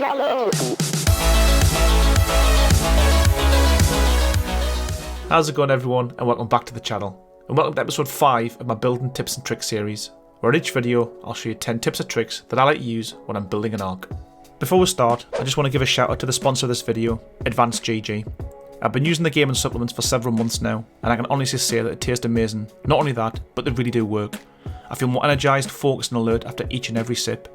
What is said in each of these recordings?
channel! How's it going, everyone, and welcome back to the channel, and welcome to episode 5 of my building tips and tricks series, where in each video I'll show you 10 tips and tricks that I like to use when I'm building an ark. Before we start, I just want to give a shout out to the sponsor of this video, Advanced GG. I've been using the gaming supplements for several months now, and I can honestly say that it tastes amazing. Not only that, but they really do work. I feel more energised, focused and alert after each and every sip.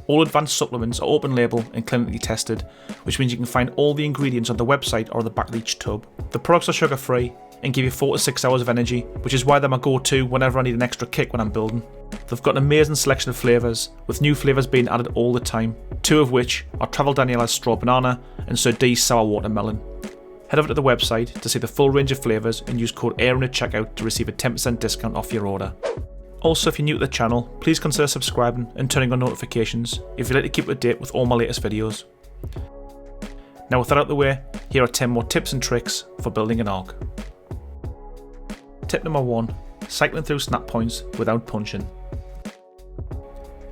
All Advanced supplements are open label and clinically tested, which means you can find all the ingredients on the website or on the back of each tub. The products are sugar free and give you 4 to 6 hours of energy, which is why they're my go-to whenever I need an extra kick when I'm building. They've got an amazing selection of flavours, with new flavours being added all the time, 2 of which are Travel Daniela's Straw Banana and Sir D's Sour Watermelon. Head over to the website to see the full range of flavours and use code AARON at checkout to receive a 10% discount off your order. Also, if you're new to the channel, please consider subscribing and turning on notifications if you'd like to keep up to date with all my latest videos. Now with that out of the way, here are 10 more tips and tricks for building an ark. Tip number 1. Cycling through snap points without punching.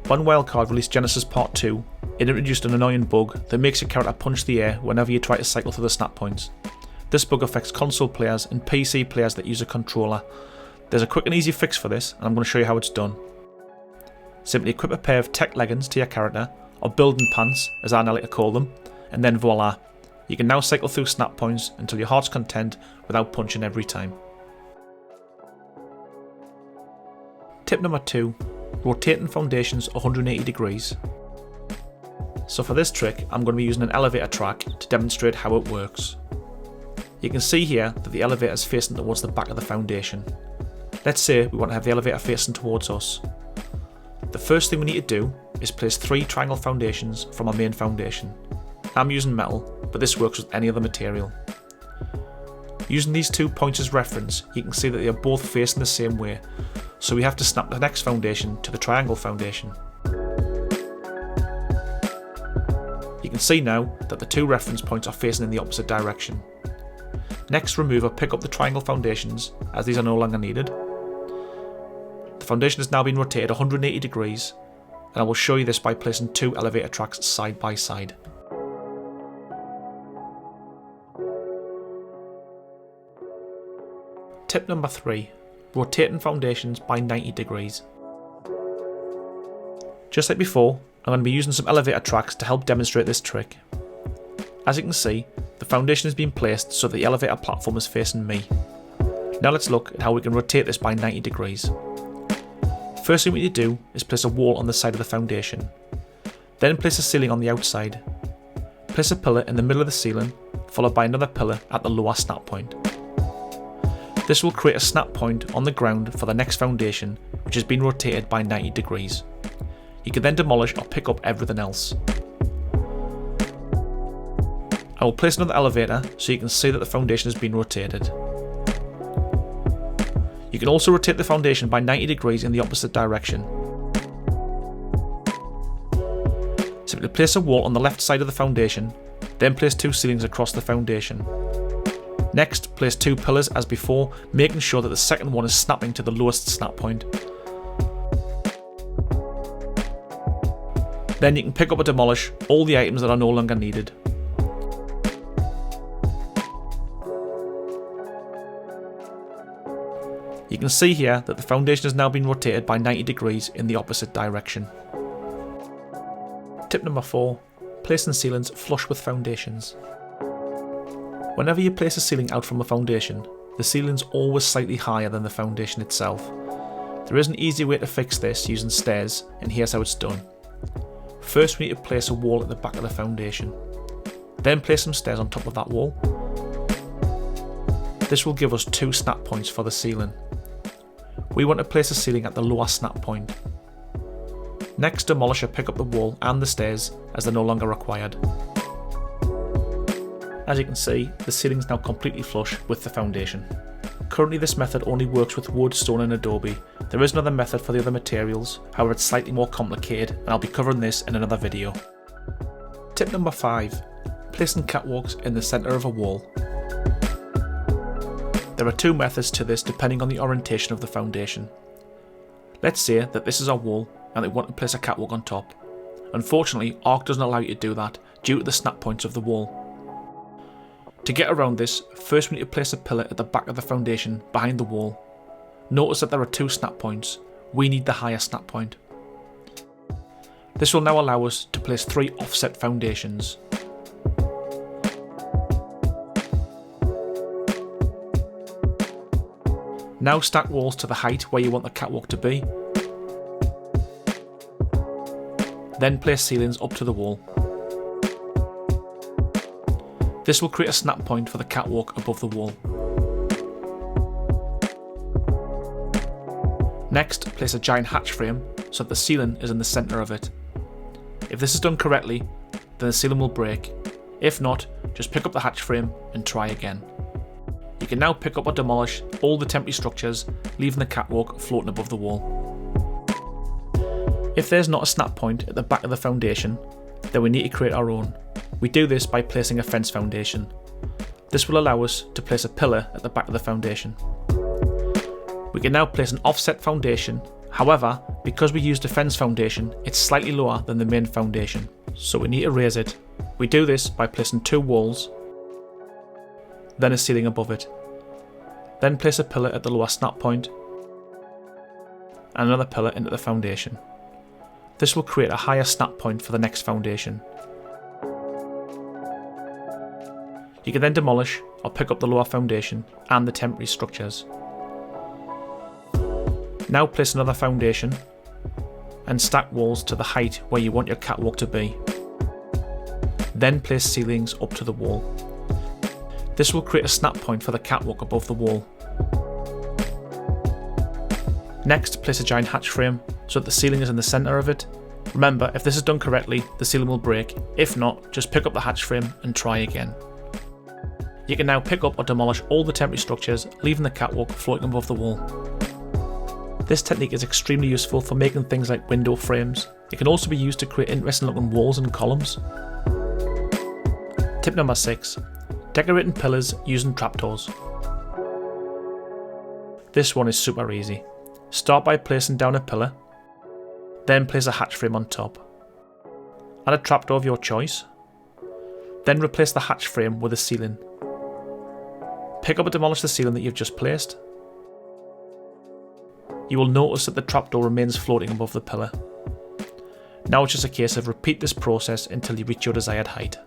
When Wildcard released Genesis Part 2, it introduced an annoying bug that makes your character punch the air whenever you try to cycle through the snap points. This bug affects console players and PC players that use a controller. There's a quick and easy fix for this, and I'm going to show you how it's done. Simply equip a pair of tech leggings to your character, or building pants as I now like to call them, and then voila, you can now cycle through snap points until your heart's content without punching every time. Tip number 2. Rotating foundations 180 degrees. So for this trick, I'm going to be using an elevator track to demonstrate how it works. You can see here that the elevator is facing towards the back of the foundation. Let's say we want to have the elevator facing towards us. The first thing we need to do is place 3 triangle foundations from our main foundation. I'm using metal, but this works with any other material. Using these 2 points as reference, you can see that they are both facing the same way, so we have to snap the next foundation to the triangle foundation. You can see now that the 2 reference points are facing in the opposite direction. Next, remove or pick up the triangle foundations, as these are no longer needed. The foundation has now been rotated 180 degrees, and I will show you this by placing 2 elevator tracks side by side. Tip number 3. Rotating foundations by 90 degrees. Just like before, I'm going to be using some elevator tracks to help demonstrate this trick. As you can see, the foundation has been placed so that the elevator platform is facing me. Now let's look at how we can rotate this by 90 degrees. First thing we need to do is place a wall on the side of the foundation. Then place a ceiling on the outside. Place a pillar in the middle of the ceiling, followed by another pillar at the lower snap point. This will create a snap point on the ground for the next foundation, which has been rotated by 90 degrees. You can then demolish or pick up everything else. I will place another elevator so you can see that the foundation has been rotated. You can also rotate the foundation by 90 degrees in the opposite direction. Simply place a wall on the left side of the foundation, then place 2 ceilings across the foundation. Next, place 2 pillars as before, making sure that the second one is snapping to the lowest snap point. Then you can pick up or demolish all the items that are no longer needed. You can see here that the foundation has now been rotated by 90 degrees in the opposite direction. Tip number 4. Placing ceilings flush with foundations. Whenever you place a ceiling out from a foundation, the ceiling is always slightly higher than the foundation itself. There is an easy way to fix this using stairs, and here's how it's done. First, we need to place a wall at the back of the foundation. Then place some stairs on top of that wall. This will give us 2 snap points for the ceiling. We want to place a ceiling at the lower snap point. Next, demolish or pick up the wall and the stairs as they're no longer required. As you can see, the ceiling is now completely flush with the foundation. Currently this method only works with wood, stone and adobe. There is another method for the other materials, however it's slightly more complicated and I'll be covering this in another video. Tip number 5. Placing catwalks in the centre of a wall. There are 2 methods to this depending on the orientation of the foundation. Let's say that this is our wall and we want to place a catwalk on top. Unfortunately, Ark doesn't allow you to do that due to the snap points of the wall. To get around this, first we need to place a pillar at the back of the foundation behind the wall. Notice that there are 2 snap points. We need the higher snap point. This will now allow us to place 3 offset foundations. Now stack walls to the height where you want the catwalk to be. Then place ceilings up to the wall. This will create a snap point for the catwalk above the wall. Next, place a giant hatch frame so that the ceiling is in the centre of it. If this is done correctly, then the ceiling will break. If not, just pick up the hatch frame and try again. You can now pick up or demolish all the temporary structures, leaving the catwalk floating above the wall. If there's not a snap point at the back of the foundation, then we need to create our own. We do this by placing a fence foundation. This will allow us to place a pillar at the back of the foundation. We can now place an offset foundation. However, because we used a fence foundation, it's slightly lower than the main foundation, so we need to raise it. We do this by placing 2 walls, then a ceiling above it. Then place a pillar at the lower snap point, and another pillar into the foundation. This will create a higher snap point for the next foundation. You can then demolish or pick up the lower foundation and the temporary structures. Now place another foundation and stack walls to the height where you want your catwalk to be. Then place ceilings up to the wall. This will create a snap point for the catwalk above the wall. Next, place a giant hatch frame so that the ceiling is in the centre of it. Remember, if this is done correctly, the ceiling will break. If not, just pick up the hatch frame and try again. You can now pick up or demolish all the temporary structures, leaving the catwalk floating above the wall. This technique is extremely useful for making things like window frames. It can also be used to create interesting looking walls and columns. Tip number 6. Decorating pillars using trapdoors. This one is super easy. Start by placing down a pillar, then place a hatch frame on top. Add a trapdoor of your choice, then replace the hatch frame with a ceiling. Pick up and demolish the ceiling that you've just placed. You will notice that the trapdoor remains floating above the pillar. Now it's just a case of repeat this process until you reach your desired height.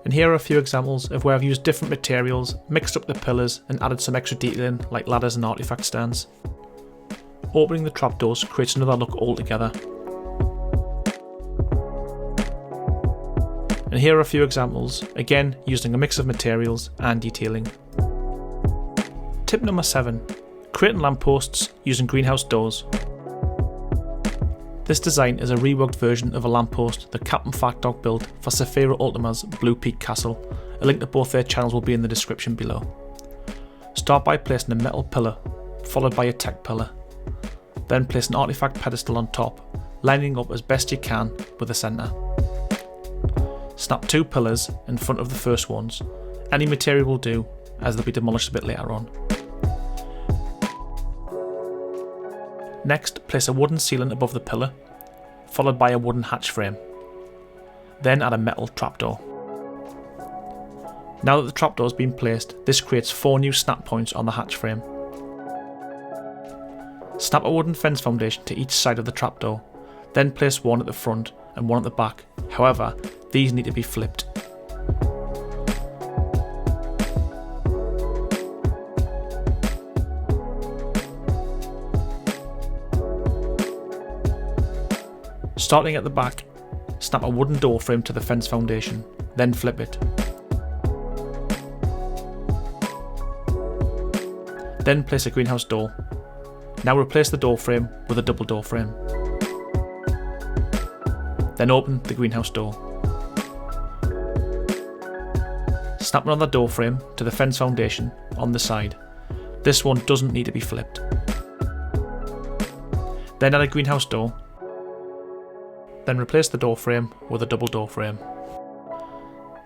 And here are a few examples of where I've used different materials, mixed up the pillars and added some extra detailing like ladders and artifact stands. Opening the trapdoors creates another look altogether. And here are a few examples, again using a mix of materials and detailing. Tip number 7. Creating lampposts using greenhouse doors. This design is a reworked version of a lamppost that Captain Factdog built for Saphira Ultima's Blue Peak Castle. A link to both their channels will be in the description below. Start by placing a metal pillar, followed by a tech pillar. Then place an artifact pedestal on top, lining up as best you can with the centre. Snap 2 pillars in front of the first ones. Any material will do, as they'll be demolished a bit later on. Next, place a wooden ceiling above the pillar, followed by a wooden hatch frame. Then add a metal trapdoor. Now that the trapdoor has been placed, this creates 4 new snap points on the hatch frame. Snap a wooden fence foundation to each side of the trapdoor, then place one at the front and one at the back. However, these need to be flipped. Starting at the back, snap a wooden door frame to the fence foundation, then flip it. Then place a greenhouse door. Now replace the door frame with a double door frame. Then open the greenhouse door. Snap another door frame to the fence foundation on the side. This one doesn't need to be flipped. Then add a greenhouse door. Then replace the door frame with a double door frame.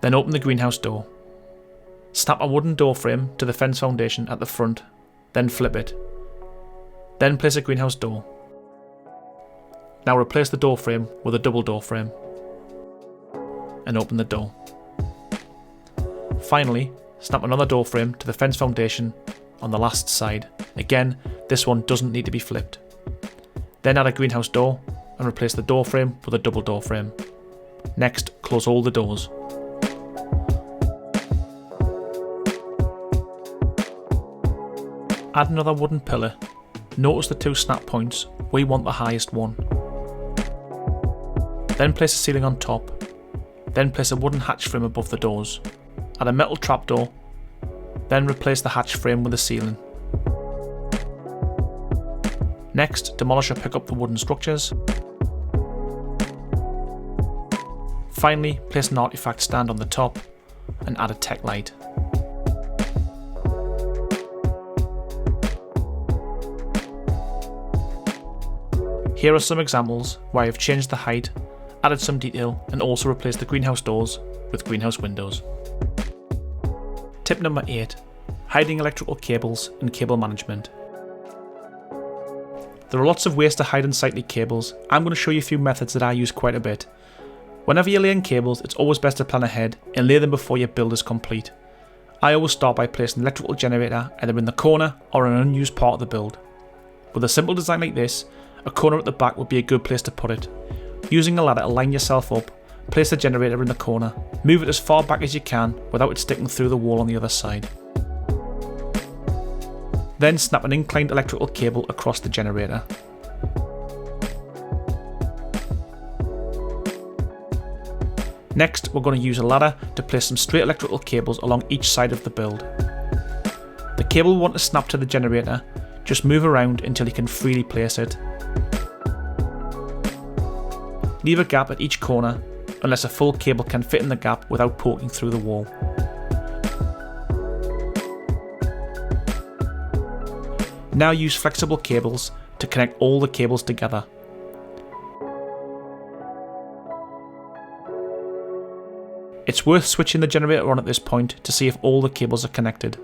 Then open the greenhouse door. Snap a wooden door frame to the fence foundation at the front, then flip it. Then place a greenhouse door. Now replace the door frame with a double door frame and open the door. Finally, snap another door frame to the fence foundation on the last side. Again, this one doesn't need to be flipped. Then add a greenhouse door and replace the door frame with a double door frame. Next, close all the doors. Add another wooden pillar. Notice the two snap points. We want the highest one. Then place a ceiling on top. Then place a wooden hatch frame above the doors. Add a metal trapdoor. Then replace the hatch frame with the ceiling. Next, demolish or pick up the wooden structures. Finally, place an artifact stand on the top and add a tech light. Here are some examples where I have changed the height, added some detail, and also replaced the greenhouse doors with greenhouse windows. Tip number 8. Hiding electrical cables and cable management. There are lots of ways to hide unsightly cables. I'm going to show you a few methods that I use quite a bit. Whenever you're laying cables, it's always best to plan ahead and lay them before your build is complete. I always start by placing an electrical generator either in the corner or in an unused part of the build. With a simple design like this, a corner at the back would be a good place to put it. Using a ladder to line yourself up, place the generator in the corner, move it as far back as you can without it sticking through the wall on the other side. Then snap an inclined electrical cable across the generator. Next, we're going to use a ladder to place some straight electrical cables along each side of the build. The cable we want to snap to the generator, just move around until you can freely place it. Leave a gap at each corner, unless a full cable can fit in the gap without poking through the wall. Now use flexible cables to connect all the cables together. It's worth switching the generator on at this point to see if all the cables are connected.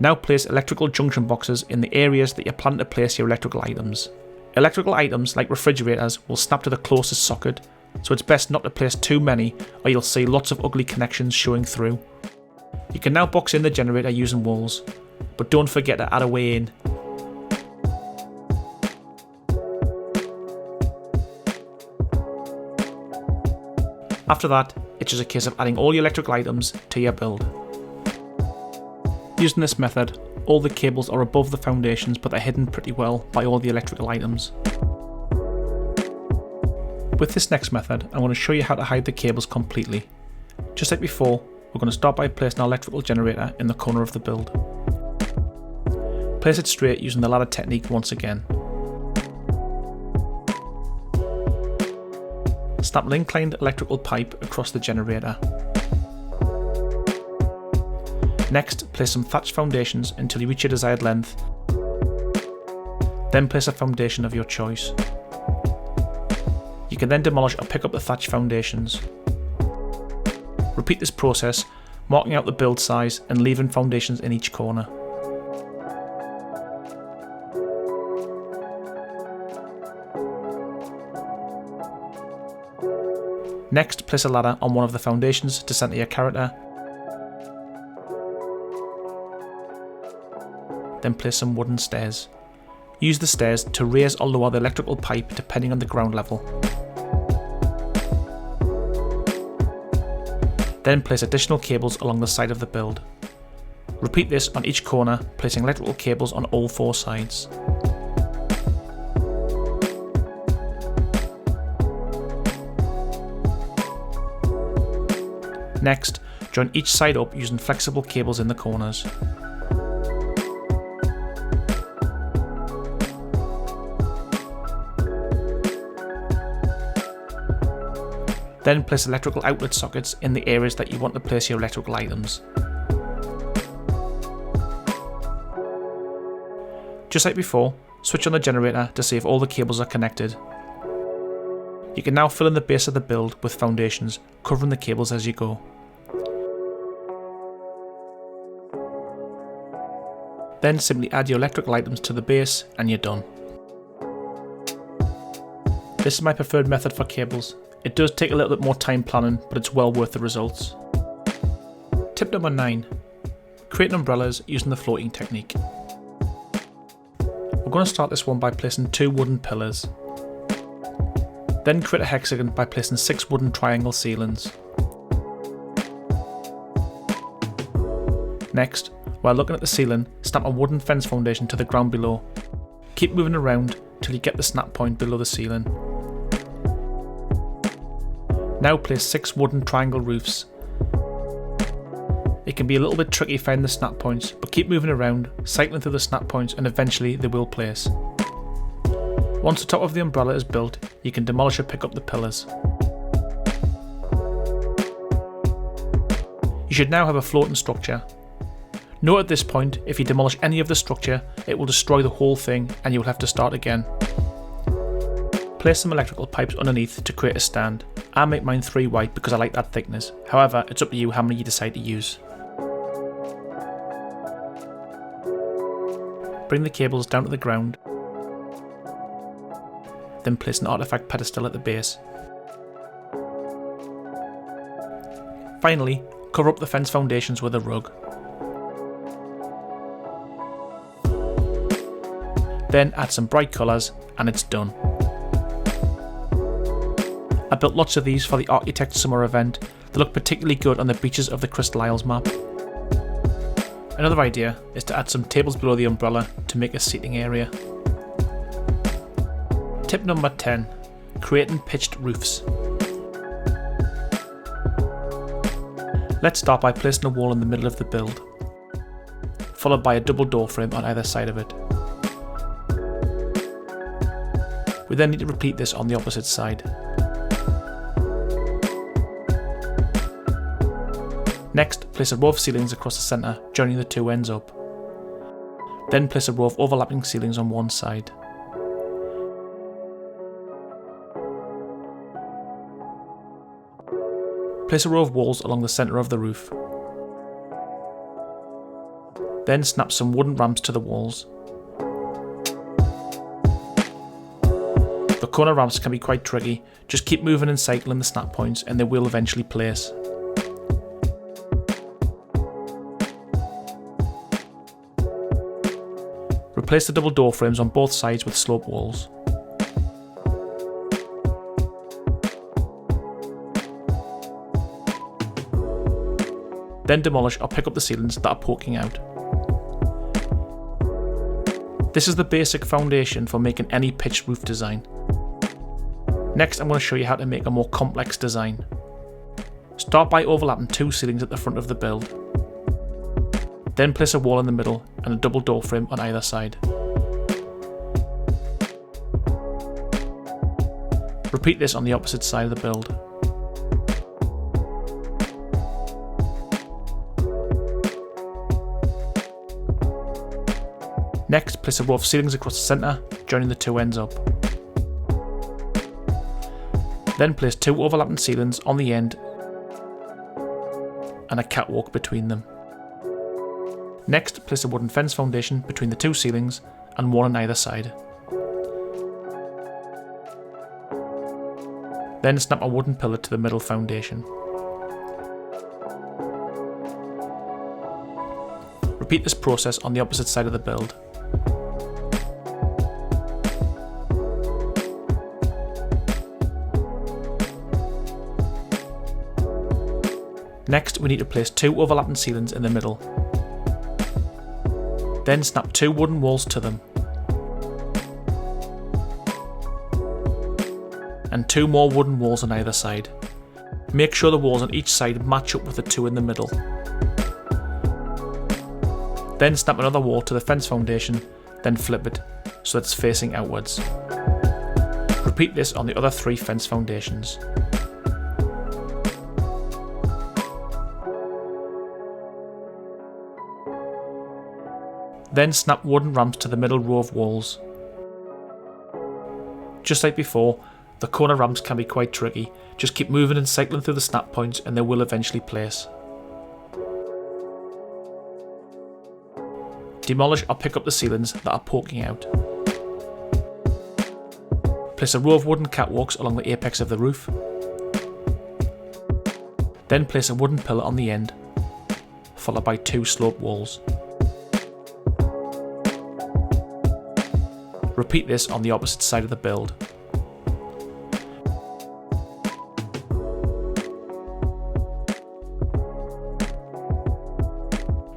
Now place electrical junction boxes in the areas that you plan to place your electrical items. Electrical items like refrigerators will snap to the closest socket, so it's best not to place too many or you'll see lots of ugly connections showing through. You can now box in the generator using walls, but don't forget to add a way in. After that, it's just a case of adding all your electrical items to your build. Using this method, all the cables are above the foundations but they're hidden pretty well by all the electrical items. With this next method, I'm going to show you how to hide the cables completely. Just like before, we're going to start by placing our electrical generator in the corner of the build. Place it straight using the ladder technique once again. Snap an inclined electrical pipe across the generator. Next, place some thatched foundations until you reach your desired length. Then place a foundation of your choice. You can then demolish or pick up the thatched foundations. Repeat this process, marking out the build size and leaving foundations in each corner. Next, place a ladder on one of the foundations to centre your character. Then place some wooden stairs. Use the stairs to raise or lower the electrical pipe depending on the ground level. Then place additional cables along the side of the build. Repeat this on each corner, placing electrical cables on all four sides. Next, join each side up using flexible cables in the corners. Then place electrical outlet sockets in the areas that you want to place your electrical items. Just like before, switch on the generator to see if all the cables are connected. You can now fill in the base of the build with foundations, covering the cables as you go. Then simply add your electrical items to the base and you're done. This is my preferred method for cables. It does take a little bit more time planning, but it's well worth the results. Tip number 9. Create umbrellas using the floating technique. We're going to start this one by placing 2 wooden pillars. Then create a hexagon by placing 6 wooden triangle ceilings. Next, while looking at the ceiling, snap a wooden fence foundation to the ground below. Keep moving around till you get the snap point below the ceiling. Now place 6 wooden triangle roofs. It can be a little bit tricky finding the snap points, but keep moving around, cycling through the snap points, and eventually they will place. Once the top of the umbrella is built, you can demolish or pick up the pillars. You should now have a floating structure. Note at this point, if you demolish any of the structure, it will destroy the whole thing and you will have to start again. Place some electrical pipes underneath to create a stand. I make mine 3 wide because I like that thickness. However, it's up to you how many you decide to use. Bring the cables down to the ground. Then place an artifact pedestal at the base. Finally, cover up the fence foundations with a rug. Then add some bright colours and it's done. I built lots of these for the Architect Summer event. They look particularly good on the beaches of the Crystal Isles map. Another idea is to add some tables below the umbrella to make a seating area. Tip number 10. Creating pitched roofs. Let's start by placing a wall in the middle of the build, followed by a double door frame on either side of it. We then need to repeat this on the opposite side. Next, place a row of ceilings across the centre, joining the 2 ends up. Then place a row of overlapping ceilings on one side. Place a row of walls along the centre of the roof. Then snap some wooden ramps to the walls. The corner ramps can be quite tricky, just keep moving and cycling the snap points and they will eventually place. Replace the double door frames on both sides with slope walls. Then demolish or pick up the ceilings that are poking out. This is the basic foundation for making any pitched roof design. Next, I'm going to show you how to make a more complex design. Start by overlapping 2 ceilings at the front of the build. Then place a wall in the middle and a double door frame on either side. Repeat this on the opposite side of the build. Next, place a row of ceilings across the centre, joining the 2 ends up. Then place 2 overlapping ceilings on the end and a catwalk between them. Next, place a wooden fence foundation between the 2 ceilings and 1 on either side. Then snap a wooden pillar to the middle foundation. Repeat this process on the opposite side of the build. Next, we need to place 2 overlapping ceilings in the middle. Then snap 2 wooden walls to them. And 2 more wooden walls on either side. Make sure the walls on each side match up with the 2 in the middle. Then snap another wall to the fence foundation, then flip it so that it's facing outwards. Repeat this on the other 3 fence foundations. Then snap wooden ramps to the middle row of walls. Just like before, the corner ramps can be quite tricky, just keep moving and cycling through the snap points and they will eventually place. Demolish or pick up the ceilings that are poking out. Place a row of wooden catwalks along the apex of the roof. Then place a wooden pillar on the end, followed by 2 sloped walls. Repeat this on the opposite side of the build.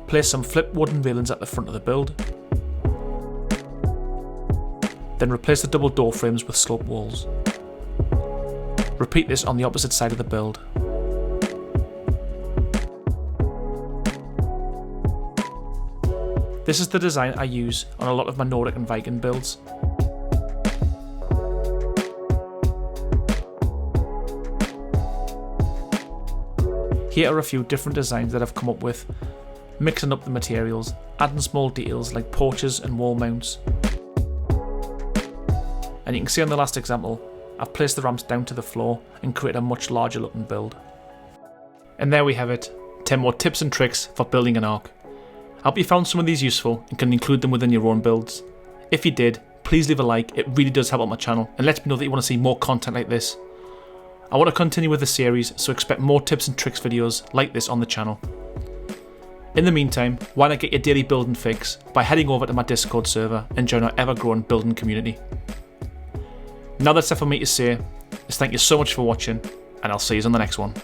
Place some flipped wooden railings at the front of the build. Then replace the double door frames with sloped walls. Repeat this on the opposite side of the build. This is the design I use on a lot of my Nordic and Viking builds. Here are a few different designs that I've come up with, mixing up the materials, adding small details like porches and wall mounts. And you can see on the last example, I've placed the ramps down to the floor and created a much larger looking build. And there we have it, 10 more tips and tricks for building an ark. I hope you found some of these useful and can include them within your own builds. If you did, please leave a like, it really does help out my channel and lets me know that you want to see more content like this. I want to continue with the series, so expect more tips and tricks videos like this on the channel. In the meantime, why not get your daily building fix by heading over to my Discord server and join our ever-growing building community. Now that's it for me to say is thank you so much for watching, and I'll see you on the next one.